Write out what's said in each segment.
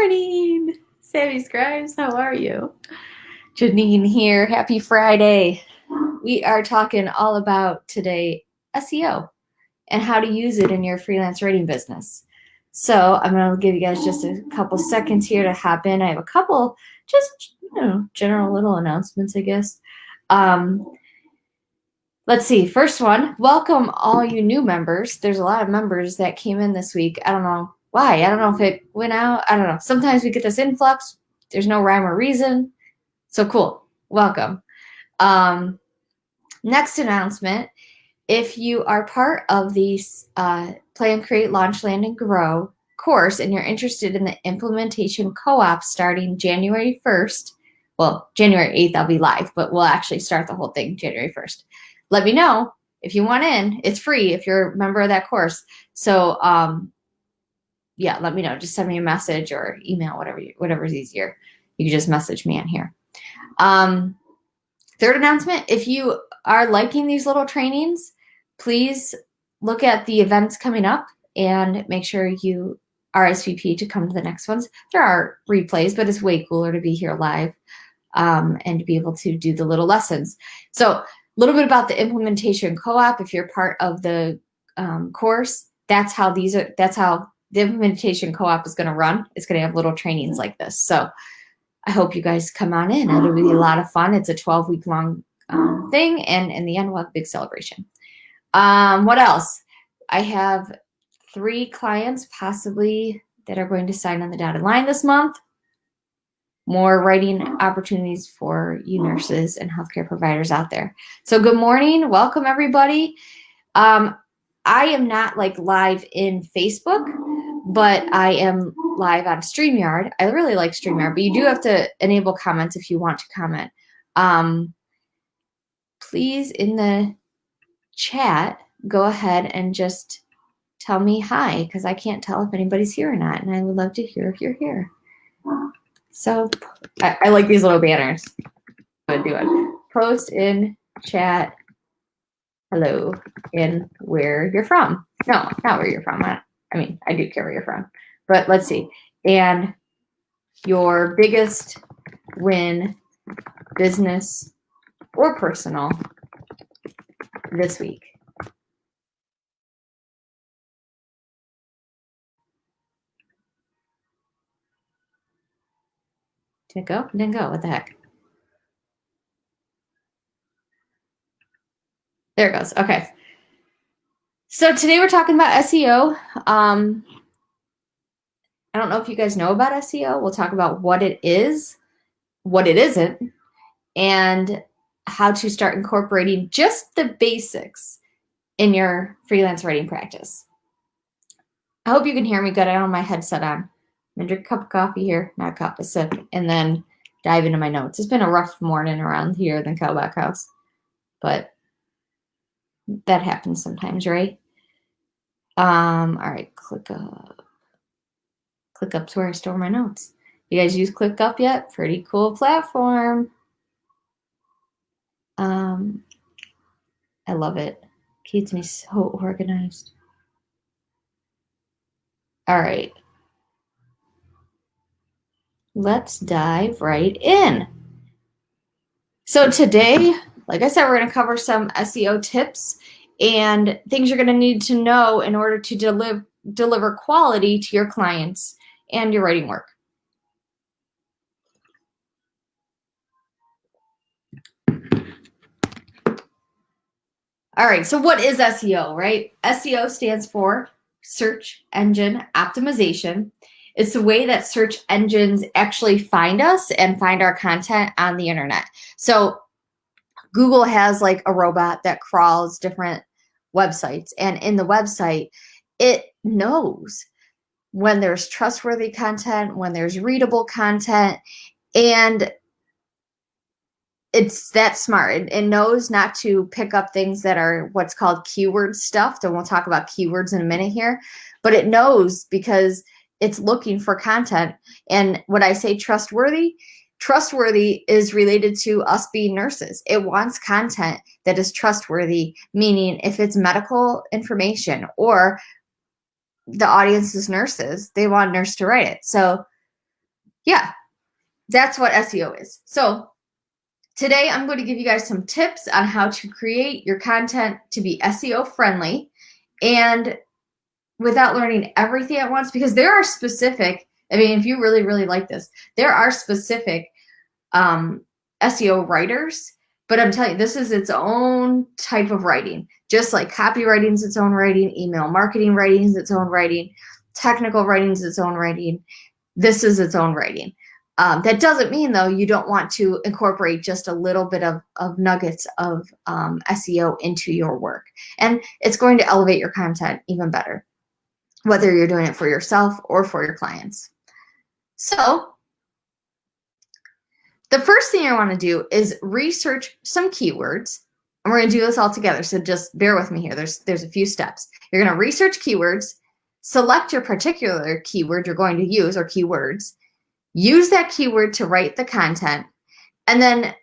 morning, Sammy Scribes. How are you? Janine here. Happy Friday. We are talking all about today SEO and how to use it in your freelance writing business. So I'm going to give you guys just a couple seconds here to hop in. I have a couple just, general little announcements, I guess. Let's see. First one, welcome all you new members. There's a lot of members that came in this week. I don't know why. I don't know if it went out. I don't know. Sometimes we get this influx. There's no rhyme or reason. So cool. Welcome. Next announcement. If you are part of the Plan, Create, Launch, Land, and Grow course and you're interested in the implementation co-op starting January 1st, well, January 8th, I'll be live, but we'll actually start the whole thing January 1st. Let me know if you want in. It's free if you're a member of that course. So, yeah, let me know. Just send me a message or email, whatever's easier. You can just message me on here. Third announcement, if you are liking these little trainings, please look at the events coming up and make sure you RSVP to come to the next ones. There are replays, but it's way cooler to be here live and to be able to do the little lessons. So, a little bit about the implementation co-op. If you're part of the course, that's how the implementation co-op is going to run. It's going to have little trainings like this. So I hope you guys come on in. It'll be a lot of fun. It's a 12-week long thing, and in the end, we'll have a big celebration. What else? I have 3 clients possibly that are going to sign on the dotted line this month. More writing opportunities for you nurses and healthcare providers out there. So good morning. Welcome, everybody. I am not live in Facebook, but I am live on StreamYard. I really like StreamYard, but you do have to enable comments if you want to comment. Please, in the chat, go ahead and just tell me hi, because I can't tell if anybody's here or not, and I would love to hear if you're here. So I like these little banners. I'm gonna do it. Post in chat, hello, and where you're from. No, not where you're from. I mean, I do care where you're from. But let's see. And your biggest win, business or personal, this week. Did it go? Didn't go. What the heck? There it goes. Okay. So today we're talking about SEO. I don't know if you guys know about SEO. We'll talk about what it is, what it isn't, and how to start incorporating just the basics in your freelance writing practice. I hope you can hear me good. I don't have my headset on. I'm gonna drink a cup of coffee here, not a cup, a sip, and then dive into my notes. It's been a rough morning around here in the Cowback House, but that happens sometimes, right? All right, ClickUp. ClickUp's where I store my notes. You guys use ClickUp yet? Pretty cool platform. I love it. Keeps me so organized. All right. Let's dive right in. So today, like I said, we're going to cover some SEO tips and things you're going to need to know in order to deliver quality to your clients and your writing work. All right, so what is SEO, right? SEO stands for Search Engine Optimization. It's the way that search engines actually find us and find our content on the internet. So Google has a robot that crawls different websites, and in the website, it knows when there's trustworthy content, when there's readable content, and it's that smart. It knows not to pick up things that are what's called keyword stuffed, and we'll talk about keywords in a minute here, but it knows because it's looking for content. And when I say trustworthy is related to us being nurses. It wants content that is trustworthy, meaning if it's medical information or the audience is nurses, they want a nurse to write it. So yeah, that's what SEO is. So today I'm going to give you guys some tips on how to create your content to be SEO friendly and without learning everything at once, because there are specific, I mean, if you really, really like this, there are specific SEO writers, but I'm telling you, this is its own type of writing. Just like copywriting is its own writing, email marketing writing is its own writing, technical writing is its own writing. This is its own writing. That doesn't mean, though, you don't want to incorporate just a little bit of nuggets of SEO into your work. And it's going to elevate your content even better, whether you're doing it for yourself or for your clients. So the first thing I want to do is research some keywords. And we're going to do this all together, so just bear with me here. There's a few steps. You're going to research keywords, select your particular keyword you're going to use or keywords, use that keyword to write the content, and then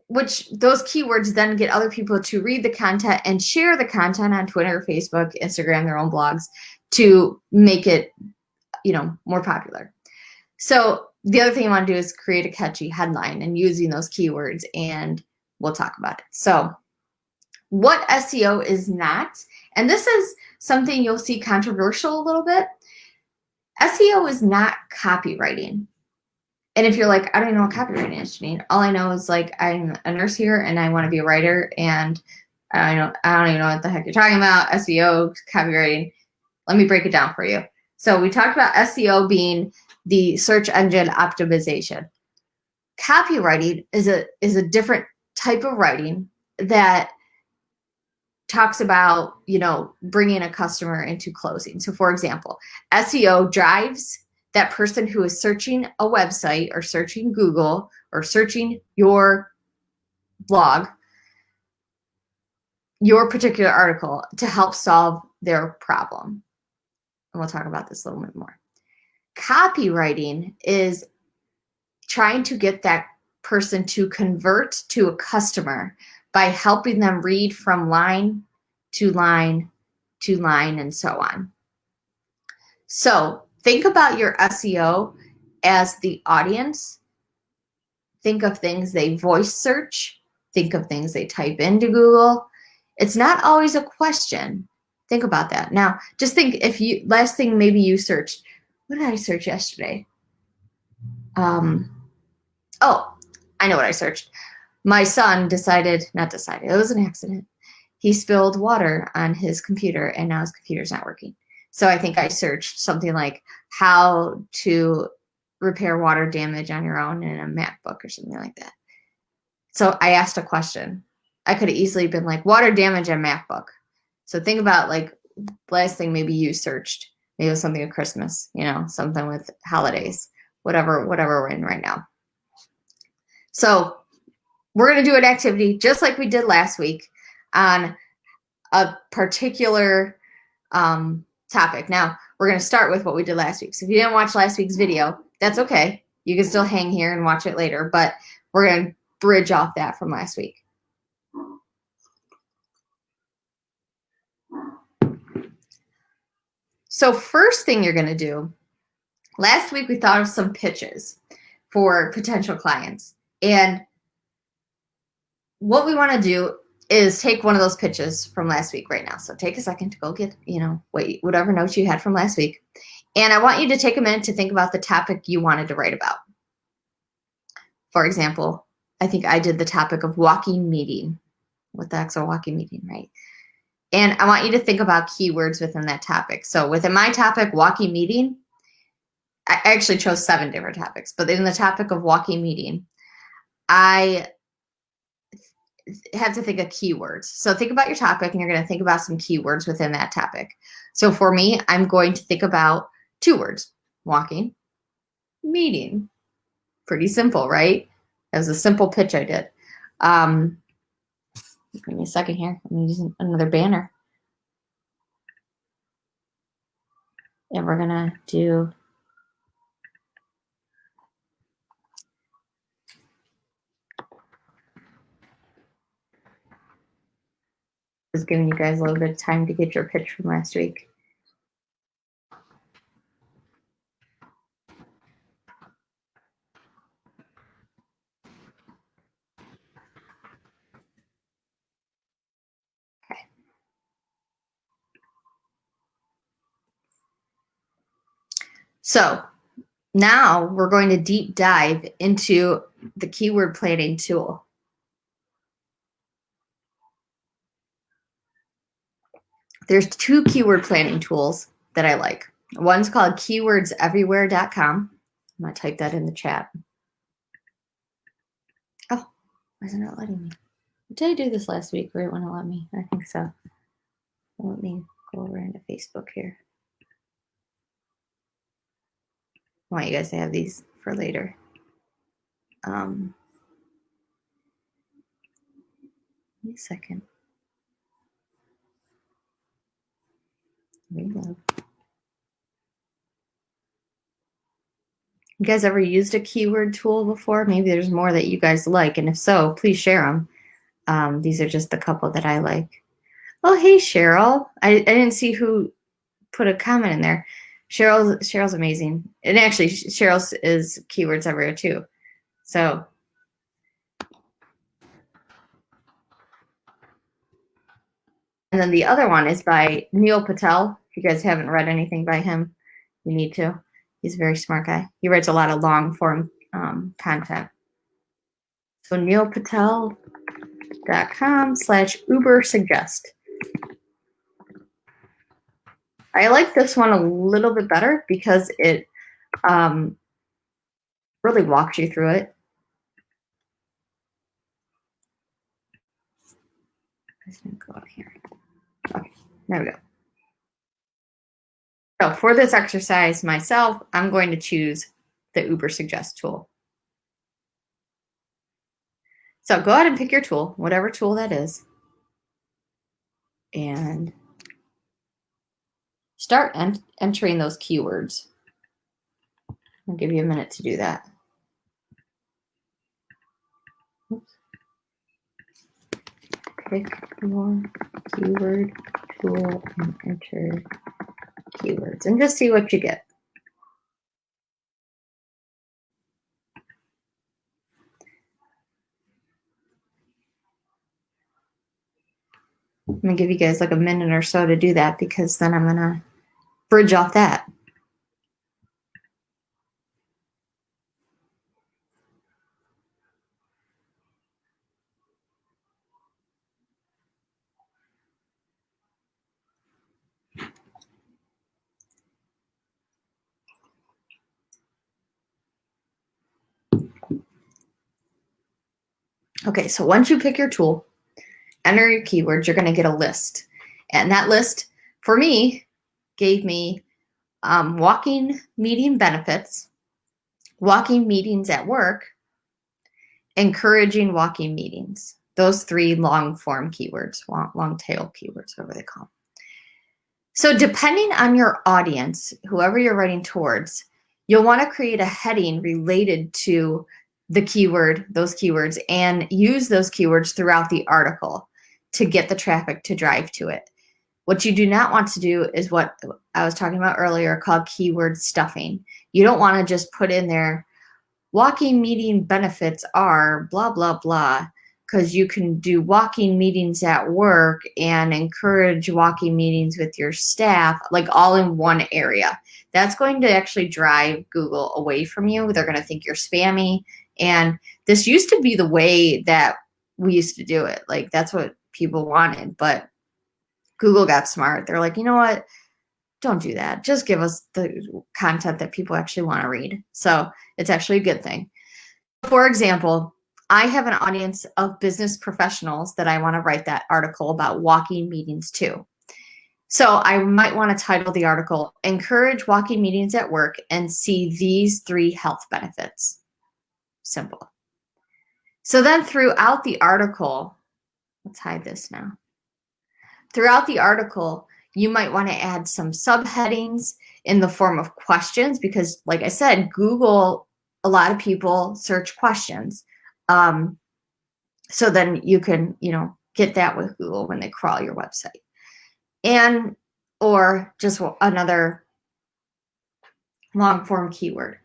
which those keywords then get other people to read the content and share the content on Twitter, Facebook, Instagram, their own blogs to make it, more popular. So the other thing you want to do is create a catchy headline and using those keywords, and we'll talk about it. So what SEO is not, and this is something you'll see controversial a little bit, SEO is not copywriting. And if you're like, I don't even know what copywriting is, Janine, all I know is like I'm a nurse here and I want to be a writer, and I don't even know what the heck you're talking about, SEO, copywriting. Let me break it down for you. So we talked about SEO being the search engine optimization. Copywriting is a different type of writing that talks about, bringing a customer into closing. So for example, SEO drives that person who is searching a website or searching Google or searching your blog, your particular article, to help solve their problem. And we'll talk about this a little bit more. Copywriting is trying to get that person to convert to a customer by helping them read from line to line to line and so on. So think about your SEO as the audience. Think of things they voice search. Think of things they type into Google. It's not always a question. Think about that. Now, just think last thing maybe you searched. What did I search yesterday? Oh, I know what I searched. My son it was an accident. He spilled water on his computer and now his computer's not working. So I think I searched something like how to repair water damage on your own in a MacBook or something like that. So I asked a question. I could have easily been like water damage on MacBook. So think about like last thing maybe you searched. Maybe it was something at Christmas, something with holidays, whatever we're in right now. So we're going to do an activity just like we did last week on a particular topic. Now, we're going to start with what we did last week. So if you didn't watch last week's video, that's okay. You can still hang here and watch it later, but we're going to bridge off that from last week. So first thing you're going to do, last week we thought of some pitches for potential clients. And what we want to do is take one of those pitches from last week right now. So take a second to go get, whatever notes you had from last week. And I want you to take a minute to think about the topic you wanted to write about. For example, I think I did the topic of walking meeting. What the heck's a walking meeting, right? And I want you to think about keywords within that topic. So within my topic, walking meeting, I actually chose 7 different topics. But in the topic of walking meeting, I have to think of keywords. So think about your topic and you're going to think about some keywords within that topic. So for me, I'm going to think about 2 words, walking, meeting. Pretty simple, right? That was a simple pitch I did. Give me a second here. I'm using another banner. And we're going to do just giving you guys a little bit of time to get your pitch from last week. So now we're going to deep dive into the keyword planning tool. There's two keyword planning tools that I like. One's called keywordseverywhere.com. I'm going to type that in the chat. Oh, why is it not letting me? Did I do this last week or it wouldn't let me? I think so. Let me go over into Facebook here. I want you guys to have these for later. Give me a second. Reload. You guys ever used a keyword tool before? Maybe there's more that you guys like, and if so, please share them. These are just a couple that I like. Oh, hey, Cheryl. I didn't see who put a comment in there. Cheryl's amazing. And actually, Cheryl's is Keywords Everywhere too. So, and then the other one is by Neil Patel. If you guys haven't read anything by him, you need to. He's a very smart guy. He writes a lot of long form content. So neilpatel.com/Uber suggest. I like this one a little bit better because it really walks you through it. I'm just going to go up here. Okay, there we go. So for this exercise myself, I'm going to choose the Uber suggest tool. So go ahead and pick your tool, whatever tool that is, and start entering those keywords. I'll give you a minute to do that. Oops. Pick your keyword tool and enter keywords and just see what you get. I'm gonna give you guys like a minute or so to do that because then I'm gonna bridge off that. Okay, so once you pick your tool, enter your keywords, you're going to get a list. And that list, for me, gave me walking meeting benefits, walking meetings at work, encouraging walking meetings. Those three long form keywords, long tail keywords, whatever they call them. So depending on your audience, whoever you're writing towards, you'll want to create a heading related to the keyword, those keywords, and use those keywords throughout the article to get the traffic to drive to it. What you do not want to do is what I was talking about earlier called keyword stuffing. You don't want to just put in there, walking meeting benefits are blah, blah, blah, because you can do walking meetings at work and encourage walking meetings with your staff, like all in one area. That's going to actually drive Google away from you. They're going to think you're spammy. And this used to be the way that we used to do it. Like that's what people wanted, but Google got smart. They're like, you know what? Don't do that. Just give us the content that people actually want to read. So it's actually a good thing. For example, I have an audience of business professionals that I want to write that article about walking meetings to. So I might want to title the article, Encourage Walking Meetings at Work and See These 3 Health Benefits. Simple. So then throughout the article, let's hide this now. Throughout the article, you might want to add some subheadings in the form of questions because, like I said, Google, a lot of people search questions. So then you can, get that with Google when they crawl your website. And, or just another long form keyword.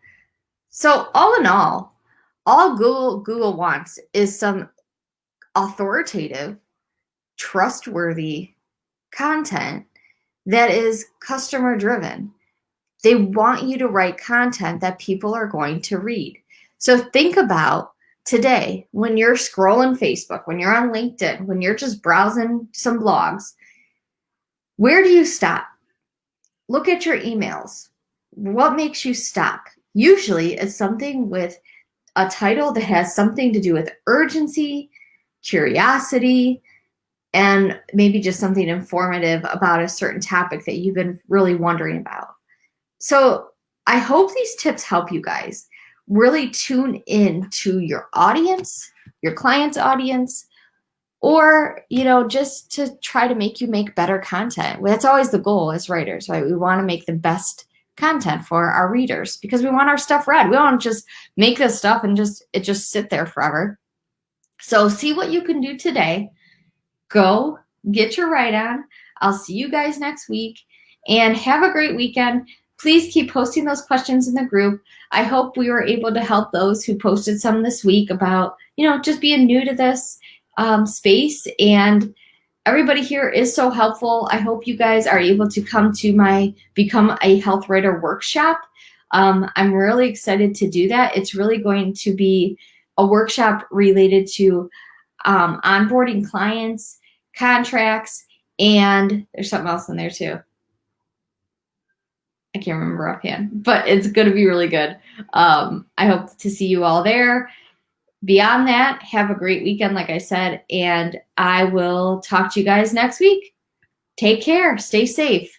So all in all Google wants is some authoritative, trustworthy content that is customer driven. They want you to write content that people are going to read. So think about today when you're scrolling Facebook, when you're on LinkedIn, when you're just browsing some blogs, where do you stop? Look at your emails. What makes you stop? Usually it's something with a title that has something to do with urgency, curiosity, and maybe just something informative about a certain topic that you've been really wondering about. So I hope these tips help you guys really tune in to your audience, your client's audience, or, just to try to make you make better content. That's always the goal as writers, right? We want to make the best content for our readers because we want our stuff read. We don't want to just make this stuff and it just sit there forever. So see what you can do today. Go get your write on. I'll see you guys next week and have a great weekend. Please keep posting those questions in the group. I hope we were able to help those who posted some this week about, just being new to this space. And everybody here is so helpful. I hope you guys are able to come to my Become a Health Writer workshop. I'm really excited to do that. It's really going to be a workshop related to onboarding clients, contracts, and there's something else in there too. I can't remember offhand, but it's going to be really good. I hope to see you all there. Beyond that, have a great weekend, like I said, and I will talk to you guys next week. Take care. Stay safe.